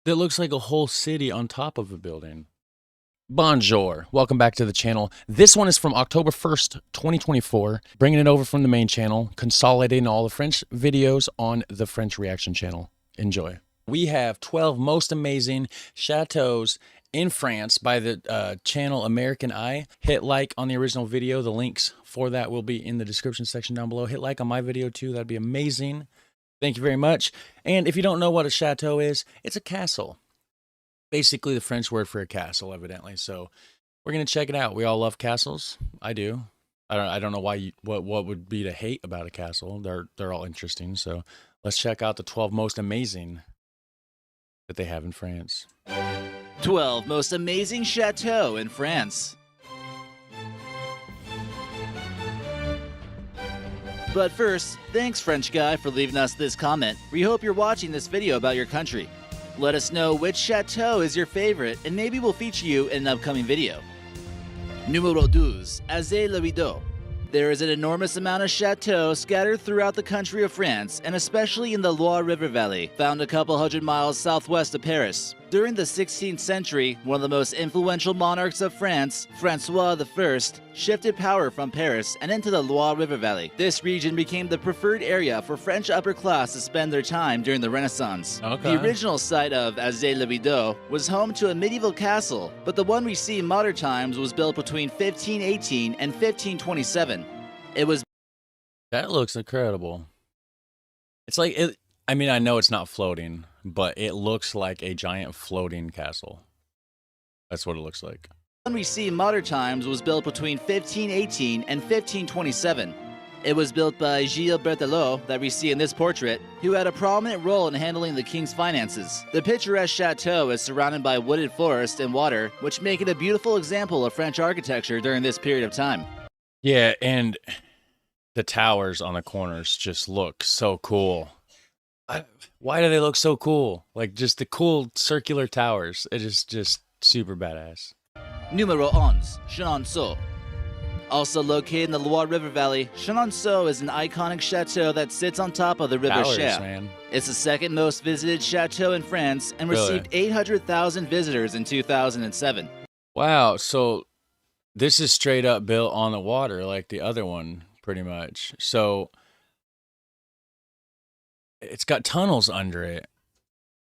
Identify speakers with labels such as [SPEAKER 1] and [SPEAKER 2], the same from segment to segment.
[SPEAKER 1] that looks like a whole city on top of a building. Bonjour. Welcome back to the channel. This one is from October 1st, 2024. Bringing it over from the main channel, consolidating all the French videos on the French Reaction channel. Enjoy. We have 12 most amazing chateaus in France by the channel American Eye. Hit like on the original video. The links for that will be in the description section down below. Hit like on my video too. That'd be amazing. Thank you very much. And if you don't know what a chateau is, it's a castle. Basically the French word for a castle, evidently. So we're going to check it out. We all love castles. I do. I don't know why what would be to hate about a castle. They're all interesting. So let's check out the 12 most amazing that they have in France.
[SPEAKER 2] 12 most amazing chateaux in France. But first, thanks French guy for leaving us this comment. We hope you're watching this video about your country. Let us know which chateau is your favorite and maybe we'll feature you in an upcoming video. Numéro 12. Azay-le-Rideau. There is an enormous amount of chateaux scattered throughout the country of France, and especially in the Loire River Valley, found a couple hundred miles southwest of Paris. During the 16th century, one of the most influential monarchs of France, François I, shifted power from Paris and into the Loire River Valley. This region became the preferred area for French upper class to spend their time during the Renaissance.
[SPEAKER 1] Okay.
[SPEAKER 2] The original site of Azay-le-Rideau was home to a medieval castle, but the one we see in modern times was built between 1518 and 1527. It was
[SPEAKER 1] That looks incredible. It's like, I mean, I know it's not floating, but it looks like a giant floating castle. That's what it looks like.
[SPEAKER 2] one we see in modern times was built between 1518 and 1527. It was built by Gilles Berthelot, that we see in this portrait, who had a prominent role in handling the king's finances. The picturesque chateau is surrounded by wooded forest and water, which make it a beautiful example of French architecture during this period of time.
[SPEAKER 1] Yeah, and the towers on the corners just look so cool. Why do they look so cool? Like, just the cool circular towers. It is just super badass.
[SPEAKER 2] Numéro 11. Chenonceau. Also located in the Loire River Valley, Chenonceau is an iconic chateau that sits on top of the River
[SPEAKER 1] Towers,
[SPEAKER 2] Cher.
[SPEAKER 1] man.
[SPEAKER 2] It's the second most visited chateau in France and
[SPEAKER 1] Really?
[SPEAKER 2] received 800,000 visitors in 2007.
[SPEAKER 1] Wow, so this is straight up built on the water like the other one, pretty much. So it's got tunnels under it,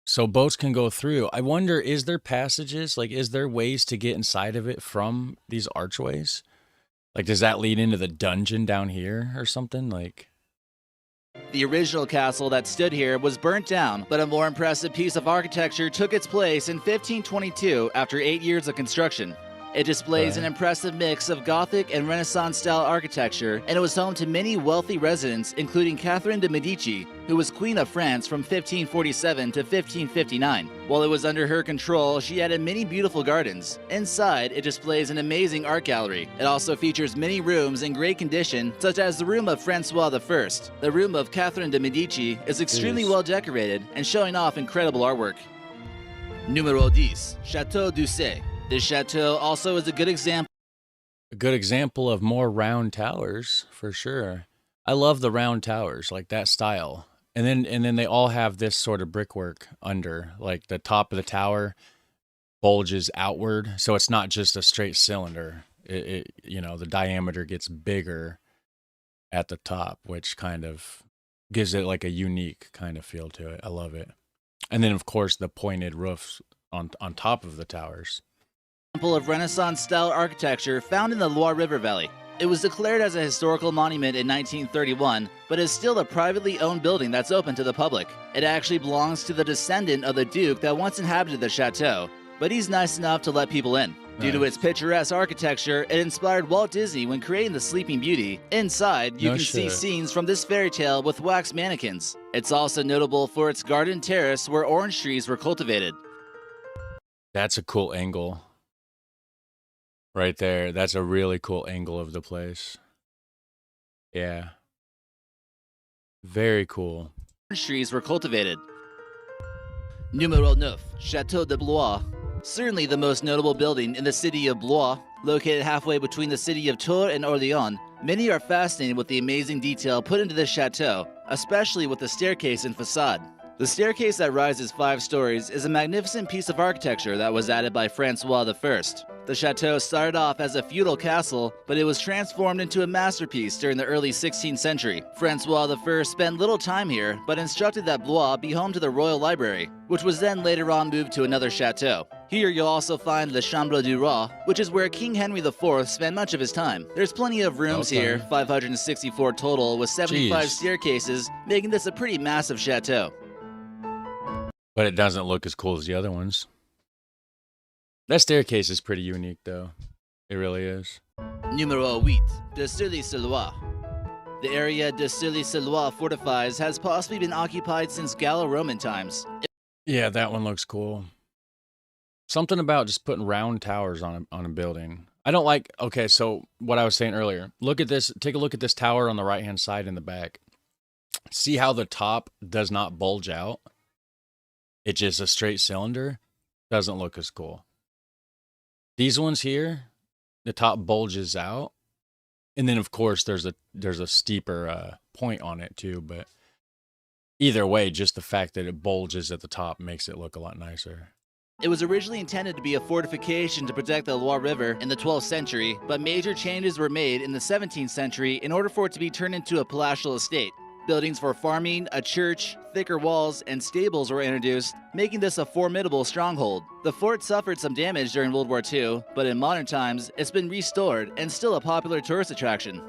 [SPEAKER 1] so boats can go through. I wonder, is there passages? Like, is there ways to get inside of it from these archways? Like, does that lead into the dungeon down here or something? Like,
[SPEAKER 2] The original castle that stood here was burnt down, but a more impressive piece of architecture took its place in 1522 after 8 years of construction. It displays an impressive mix of Gothic and Renaissance-style architecture, and it was home to many wealthy residents, including Catherine de Medici, who was Queen of France from 1547 to 1559. While it was under her control, she added many beautiful gardens. Inside, it displays an amazing art gallery. It also features many rooms in great condition, such as the room of François I. The room of Catherine de Medici is extremely well decorated and showing off incredible artwork. Numéro 10. Chateau de Sully. This chateau also is a good example
[SPEAKER 1] of more round towers, for sure. I love the round towers, like that style. And then they all have this sort of brickwork under, like the top of the tower bulges outward, so it's not just a straight cylinder. You know, the diameter gets bigger at the top, which kind of gives it like a unique kind of feel to it. I love it. And then of course the pointed roofs on top of the towers.
[SPEAKER 2] Example of Renaissance-style architecture found in the Loire River Valley. It was declared as a historical monument in 1931, but is still a privately owned building that's open to the public. It actually belongs to the descendant of the duke that once inhabited the chateau, but he's nice enough to let people in. Due to its picturesque architecture, it inspired Walt Disney when creating the Sleeping Beauty. Inside, you can see scenes from this fairy tale with wax mannequins. It's also notable for its garden terrace where orange trees were cultivated.
[SPEAKER 1] That's a cool angle. Right there. That's a really cool angle of the place. Yeah. Very cool.
[SPEAKER 2] Orange trees were cultivated. Numéro 9. Chateau de Blois. Certainly the most notable building in the city of Blois, located halfway between the city of Tours and Orléans. Many are fascinated with the amazing detail put into this chateau, especially with the staircase and facade. The staircase that rises 5 stories is a magnificent piece of architecture that was added by Francois I. The chateau started off as a feudal castle, but it was transformed into a masterpiece during the early 16th century. Francois I spent little time here, but instructed that Blois be home to the royal library, which was then later on moved to another chateau. Here you'll also find the Chambre du Roi, which is where King Henry IV spent much of his time. There's plenty of rooms here, 564 total, with 75 staircases, making this a pretty massive chateau.
[SPEAKER 1] But it doesn't look as cool as the other ones. That staircase is pretty unique, though. It really is.
[SPEAKER 2] Numéro 8, de Sully-sur-Loire. The area de Sully-sur-Loire fortifies has possibly been occupied since Gallo-Roman times.
[SPEAKER 1] Yeah, that one looks cool. Something about just putting round towers on a building. I don't like... Okay, so what I was saying earlier. Look at this. Take a look at this tower on the right-hand side in the back. See how the top does not bulge out? It's just a straight cylinder. Doesn't look as cool. These ones here, the top bulges out, and then of course there's a steeper point on it too. But either way, just the fact that it bulges at the top makes it look a lot nicer.
[SPEAKER 2] It was originally intended to be a fortification to protect the Loire River in the 12th century, but major changes were made in the 17th century in order for it to be turned into a palatial estate. Buildings for farming, a church, thicker walls, and stables were introduced, making this a formidable stronghold. The fort suffered some damage during World War II, but in modern times, it's been restored and still a popular tourist attraction.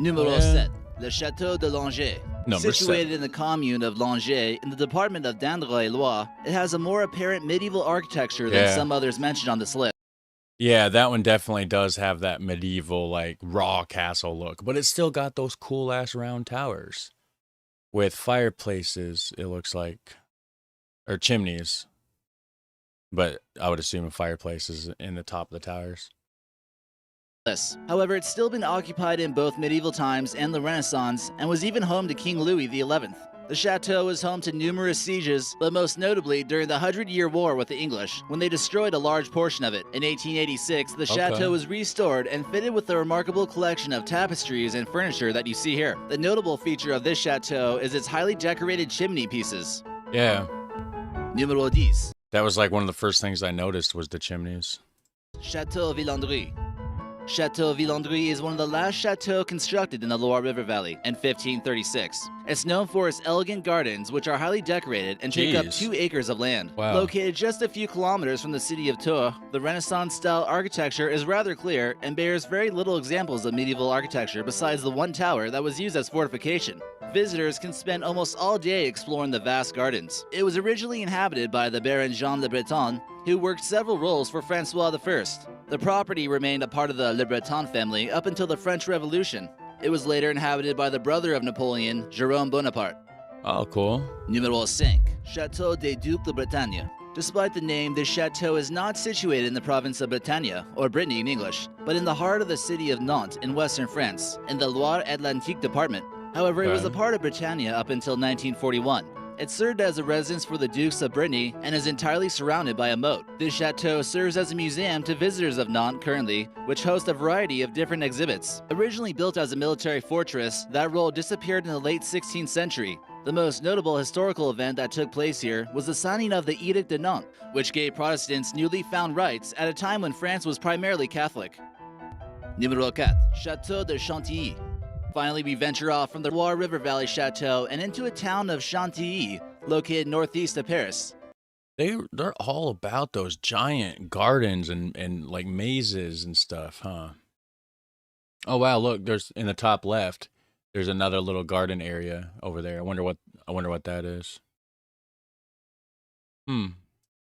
[SPEAKER 2] Numéro 7, le Chateau de Langeais. Situated in the commune of Langeais in the department of Indre-et-Loire, it has a more apparent medieval architecture than some others mentioned on this list.
[SPEAKER 1] Yeah, that one definitely does have that medieval, like, raw castle look. But it's still got those cool-ass round towers. With fireplaces, it looks like. Or chimneys. But I would assume fireplaces in the top of the towers.
[SPEAKER 2] However, it's still been occupied in both medieval times and the Renaissance, and was even home to King Louis XI. The chateau was home to numerous sieges, but most notably during the 100-Year War with the English, when they destroyed a large portion of it. In 1886, the chateau was restored and fitted with the remarkable collection of tapestries and furniture that you see here. The notable feature of this chateau is its highly decorated chimney pieces.
[SPEAKER 1] Yeah.
[SPEAKER 2] Numéro 10.
[SPEAKER 1] That was like one of the first things I noticed was the chimneys.
[SPEAKER 2] Chateau de Villandry. Chateau de Villandry is one of the last chateaux constructed in the Loire River Valley in 1536. It's known for its elegant gardens, which are highly decorated and take up 2 acres of land. Located just a few kilometers from the city of Tours, the Renaissance-style architecture is rather clear and bears very little examples of medieval architecture besides the one tower that was used as fortification. Visitors can spend almost all day exploring the vast gardens. It was originally inhabited by the Baron Jean Le Breton, who worked several roles for Francois I. The property remained a part of the Le Breton family up until the French Revolution. It was later inhabited by the brother of Napoleon, Jérôme Bonaparte.
[SPEAKER 1] Oh, cool.
[SPEAKER 2] Numéro 5. Chateau des Ducs de Bretagne. Despite the name, this chateau is not situated in the province of Bretagne, or Brittany in English, but in the heart of the city of Nantes in western France, in the Loire-Atlantique department. However, it was a part of Bretagne up until 1941. It served as a residence for the Dukes of Brittany and is entirely surrounded by a moat. This chateau serves as a museum to visitors of Nantes currently, which hosts a variety of different exhibits. Originally built as a military fortress, that role disappeared in the late 16th century. The most notable historical event that took place here was the signing of the Edict de Nantes, which gave Protestants newly found rights at a time when France was primarily Catholic. Numéro 4. Chateau de Chantilly. Finally, we venture off from the Loire River Valley Chateau and into a town of Chantilly, located northeast of Paris.
[SPEAKER 1] They're all about those giant gardens and like mazes and stuff, huh? Oh wow, look, there's in the top left, there's another little garden area over there. I wonder what that is.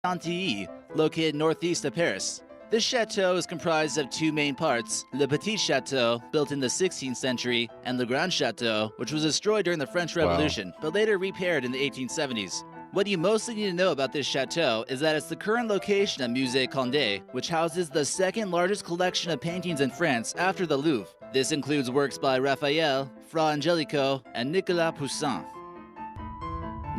[SPEAKER 2] Chantilly, located northeast of Paris. This chateau is comprised of 2 main parts, Le Petit Chateau, built in the 16th century, and Le Grand Chateau, which was destroyed during the French Revolution, but later repaired in the 1870s. What you mostly need to know about this chateau is that it's the current location of Musée Condé, which houses the second largest collection of paintings in France after the Louvre. This includes works by Raphael, Fra Angelico, and Nicolas Poussin.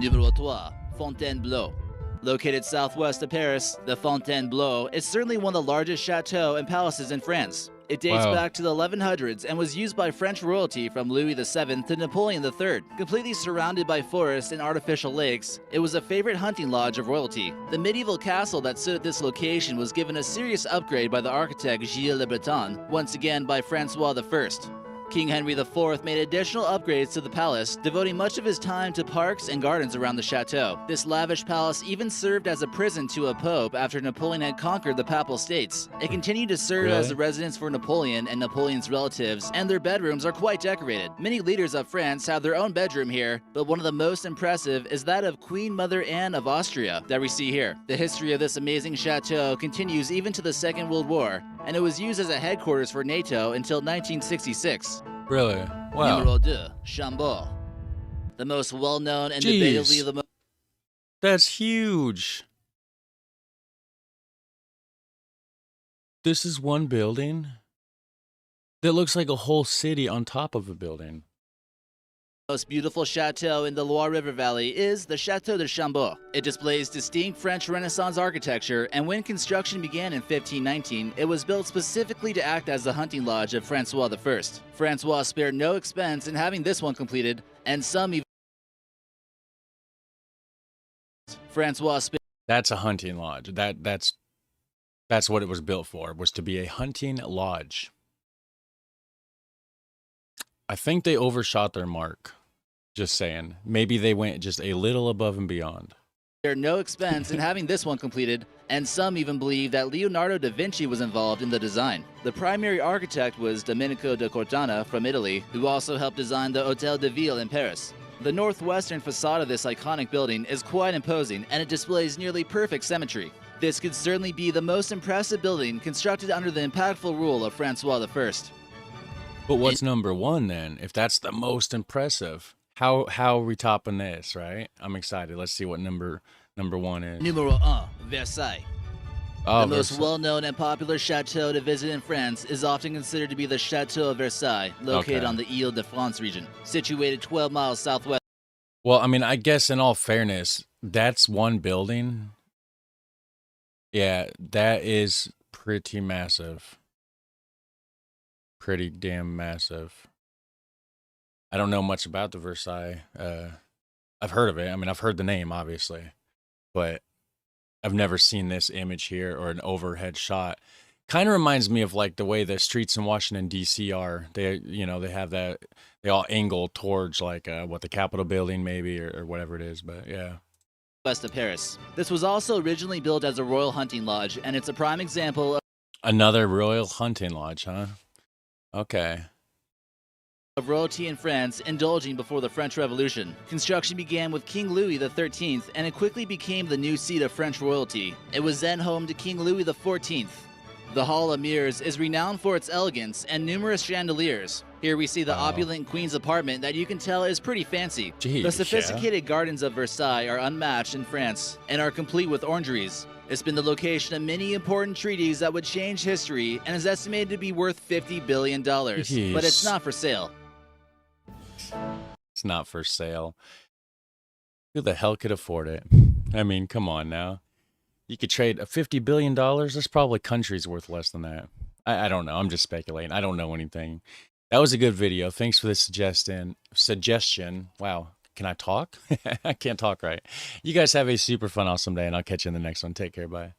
[SPEAKER 2] Numéro 3. Fontainebleau. Located southwest of Paris, the Fontainebleau is certainly one of the largest chateaux and palaces in France. It dates
[SPEAKER 1] Wow.
[SPEAKER 2] back to the 1100s and was used by French royalty from Louis VII to Napoleon III. Completely surrounded by forests and artificial lakes, it was a favorite hunting lodge of royalty. The medieval castle that stood at this location was given a serious upgrade by the architect Gilles Le Breton, once again by Francois I. King Henry IV made additional upgrades to the palace, devoting much of his time to parks and gardens around the chateau. This lavish palace even served as a prison to a pope after Napoleon had conquered the Papal States. It continued to serve as a residence for Napoleon and Napoleon's relatives, and their bedrooms are quite decorated. Many leaders of France have their own bedroom here, but one of the most impressive is that of Queen Mother Anne of Austria that we see here. The history of this amazing chateau continues even to the Second World War, and it was used as a headquarters for NATO until 1966.
[SPEAKER 1] Really? Wow.
[SPEAKER 2] Numero 2, Chambord. The most well-known and debatably the most...
[SPEAKER 1] That's huge. This is one building that looks like a whole city on top of a building.
[SPEAKER 2] Most beautiful chateau in the Loire River Valley is the Chateau de Chambord. It displays distinct French Renaissance architecture, and when construction began in 1519, it was built specifically to act as the hunting lodge of Francois I. Francois spared no expense in having this one completed, and some even...
[SPEAKER 1] That's a hunting lodge. That's what it was built for, was to be a hunting lodge. I think they overshot their mark. Just saying. Maybe they went just a little above and beyond.
[SPEAKER 2] There no expense in having this one completed, and some even believe that Leonardo da Vinci was involved in the design. The primary architect was Domenico da Cortana from Italy, who also helped design the Hôtel de Ville in Paris. The northwestern facade of this iconic building is quite imposing, and it displays nearly perfect symmetry. This could certainly be the most impressive building constructed under the impactful rule of Francois I.
[SPEAKER 1] But what's number one then? If that's the most impressive, how are we topping this, right? I'm excited. Let's see what number one is.
[SPEAKER 2] Numero 1, Versailles.
[SPEAKER 1] Oh,
[SPEAKER 2] The most well-known and popular chateau to visit in France is often considered to be the Chateau of Versailles, located on the Île-de-France region, situated 12 miles southwest.
[SPEAKER 1] Well, I mean, I guess in all fairness, that's one building. Yeah, that is pretty massive. Pretty damn massive. I don't know much about the Versailles. I've heard of it. I mean, I've heard the name, obviously, but I've never seen this image here or an overhead shot. Kind of reminds me of like the way the streets in Washington D.C. are. They have that. They all angle towards like the Capitol building maybe or whatever it is. But yeah.
[SPEAKER 2] West of Paris. This was also originally built as a royal hunting lodge, and it's a prime example of
[SPEAKER 1] Another royal hunting lodge, huh? Okay.
[SPEAKER 2] royalty in France indulging before the French Revolution. Construction began with King Louis XIII, and it quickly became the new seat of French royalty. It was then home to King Louis XIV. The Hall of Mirrors is renowned for its elegance and numerous chandeliers. Here we see the opulent queen's apartment that you can tell is pretty fancy.
[SPEAKER 1] Jeez,
[SPEAKER 2] The sophisticated gardens of Versailles are unmatched in France and are complete with orangeries. It's been the location of many important treaties that would change history and is estimated to be worth $50 billion.
[SPEAKER 1] Jeez.
[SPEAKER 2] But it's not for sale.
[SPEAKER 1] It's not for sale. Who the hell could afford it? I mean, come on now. You could trade a $50 billion. There's probably countries worth less than that. I don't know. I'm just speculating. I don't know anything. That was a good video. Thanks for the suggestion. Wow. Can I talk? I can't talk right. You guys have a super fun, awesome day, and I'll catch you in the next one. Take care. Bye.